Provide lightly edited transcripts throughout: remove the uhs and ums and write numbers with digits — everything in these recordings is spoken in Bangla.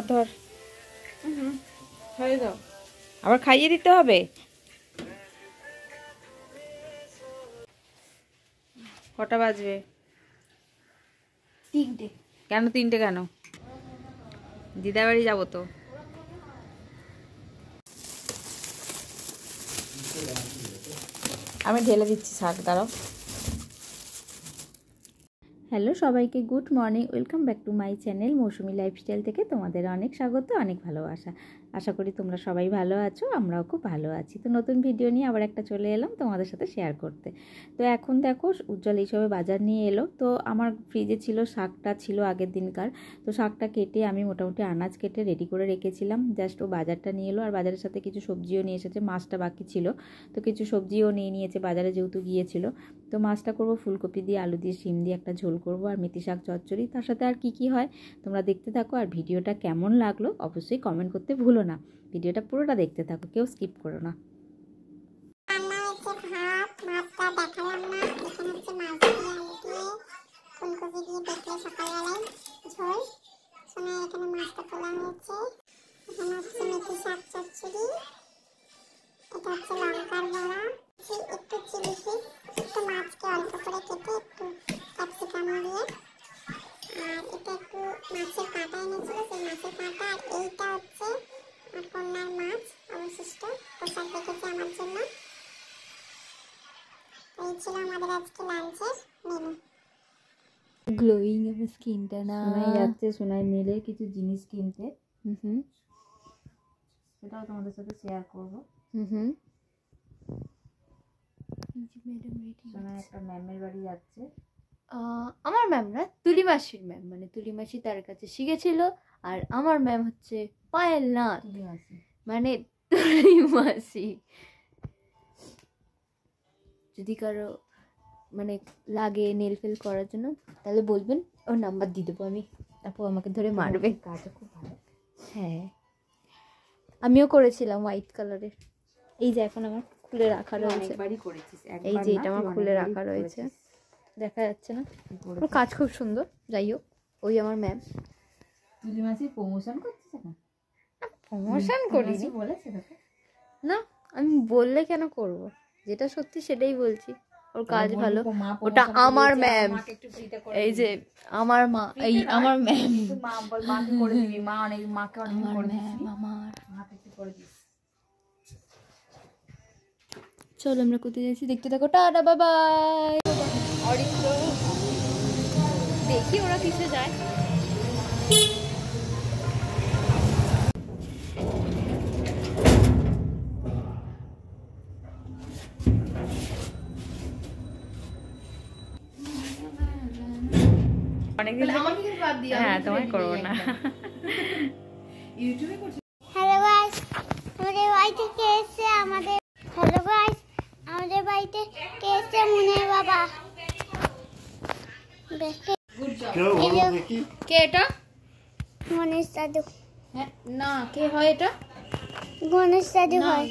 ধর ধর হয়ে দাও, আবার খাইয়ে দিতে হবে। কটা বাজবে? 3টে। কেন 3টে কেন? দিদা বাড়ি যাবো তো। আমি ঢেলে দিচ্ছি শাক, দাঁড়াও। হ্যালো সবাইকে, good morning, welcome back to my channel Moushumi lifestyle থেকে তোমাদের অনেক স্বাগত, অনেক ভালোবাসা। আশা করি তোমরা সবাই ভালো আছো, আমরাও খুব ভালো আছি। তো নতুন ভিডিও নিয়ে আবার একটা চলে এলাম তোমাদের সাথে শেয়ার করতে। তো এখন দেখো উজ্জ্বল এইসবে বাজার নিয়ে এলো। তো আমার ফ্রিজে ছিল শাকটা, ছিল আগের দিনকার। তো শাকটা কেটে আমি মোটামুটি আনাজ কেটে রেডি করে রেখেছিলাম। জাস্ট ও বাজারটা নিয়ে এলো, আর বাজারের সাথে কিছু সবজিও নিয়ে এসেছে। মাছটা বাকি ছিল, তো কিছু সবজিও নিয়ে নিয়েছে বাজারে যেহেতু গিয়েছিল। তো মাছটা করবো ফুলকপি দিয়ে, আলু দিয়ে, শিম দিয়ে একটা ঝোল করবো, আর মেথি শাক চচ্চড়ি। তার সাথে আর কি হয় তোমরা দেখতে থাকো। আর ভিডিওটা কেমন লাগলো অবশ্যই কমেন্ট করতে ভুলো না। ভিডিওটা পুরোটা দেখতে থাকো, কেউ স্কিপ করো না। একটু চিলি ফিশ, একটু মাছকে অল্প করে কেটে একটু ক্যাপসিকাম দিয়ে, আর এটা একটু মাছের কাঁটা এনেছিল, সেই মাছের কাঁটা। আর এইটা হচ্ছে আমার কন্যার মাছ অবশিষ্ট পোশাক রেখেছে আমার জন্য। এই ছিল আমাদের আজকে লাঞ্চের মেনু। গ্লোয়িং আমার স্কিনটা না শোনাই যাচ্ছে, শোনাই নিলে কিছু জিনিস কিনতে, সেটাও তোমাদের সাথে শেয়ার করবো। একটা ম্যামের বাড়ি যাচ্ছে। আমার ম্যাম না, তুলি মাসির ম্যাম, মানে তুলি মাসি তার কাছে শিখেছিল। আর আমার ম্যাম হচ্ছে পায়েল নাথ, মানে তুলি মাসি। যদি কারো মানে লাগে নেল ফেল করার জন্য তাহলে বলবেন, ওর নাম্বার দিয়ে দেবো আমি, তারপর আমাকে ধরে মারবে। কাজটা খুব ভালো। হ্যাঁ, আমিও করেছিলাম হোয়াইট কালারের। এই যে এখন আমার খুলে রাখা রয়েছে, এই যে এটা আমার খুলে রাখা রয়েছে, দেখা যাচ্ছে না? ওর কাজ খুব সুন্দর। যাই হোক, ওই আমার ম্যাম। তুলি মাসি প্রমোশন করছিস না? প্রমোশন করিনি, বলেছে তোকে? না, আমি বললে কেন করব, যেটা সত্যি সেটাই বলছি। ওর কাজ ভালো, ওটা আমার ম্যাম। এই যে আমার মা, এই আমার ম্যাম। মাকে করে দিবি, মা অনেক, মাকে অনেক করে দিবি, আমার মাকে একটু করে দিস। চলো আমরা কোথায় যাচ্ছি দেখতে থাকো। Tata, bye bye. অরিত্র, দেখি ওরা কিসে যায়। হ্যাঁ, তোমায় করবো না। হ্যালো গাইস, আমাদের বাড়িতে কে এসেছে? হ্যালো গাইস, আমাদের বাড়িতে কে এসেছে? মুনের বাবা। কে এটা? গণেশ দাদু। হ্যাঁ, না, কে হয় এটা? গণেশ দাদু হয়।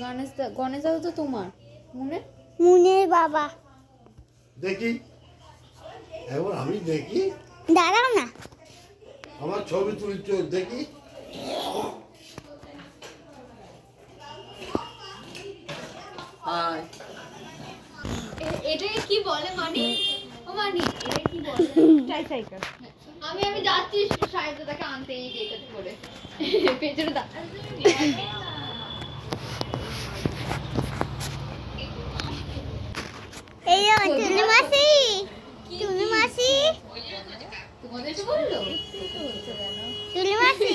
গণেশ দাদু তো তোমার মুনের বাবা। দেখি, এবার আমি দেখি, দাঁড়াও না, আমার ছবি তুলছো দেখি। এটাকে কি বলে মানি? ও মানি, এটা কি বলে? ট্রাইসাইকেল। আমি যাচ্ছি সাহিত্যটাকে আনতে, এই যে এটা করে পেছনে দা। এই যে তুলি মাসি, তুলি মাসি, তোমাদের কি বললো? তুলি মাসি।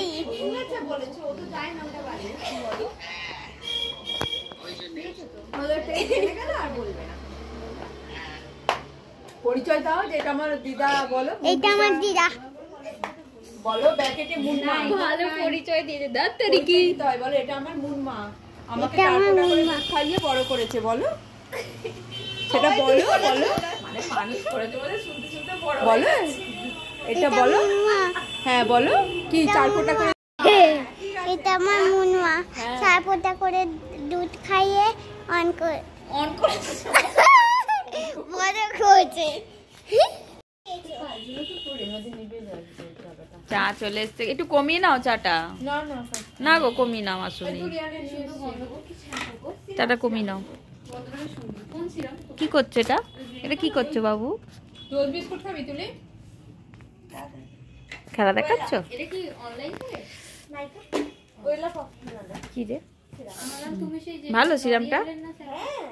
বলেছে, ও তো যায় না, ওটা বাজে। পরিচয় দাও, যেটা আমার দিদা। বলো, এটা আমার দিদা। বলো ব্যাকেটে মুন মা। ভালো পরিচয় দিয়ে দে। দাঁত তারি কি তাই বলো, এটা আমার মুন মা, আমাকে টাকা করে খাইয়ে বড় করেছে। বলো সেটা, বলো বলো, মানে মানুষ করেছে বলে শুনতে শুনতে বড় বলো, এটা বলো। হ্যাঁ বলো, কি 4 ফোঁটা করে? এটা আমার মুনমা, 4 ফোঁটা করে দুধ খাইয়ে অন করে বড় করেছে। চা চলে এসছে, একটু কমিয়ে নাও চাটা। না না না গো কমিয়ে নাও, আসুনি চাটা কমিয়ে নাও। কি করছো এটা? এটা কি করছো বাবু? রোজ বিস্কুট খাবি তুলে? খেলা দেখাচ্ছ? এটা কি অনলাইন থেকে? কি রে তুমি সেই যে ভালো সিরামটা? হ্যাঁ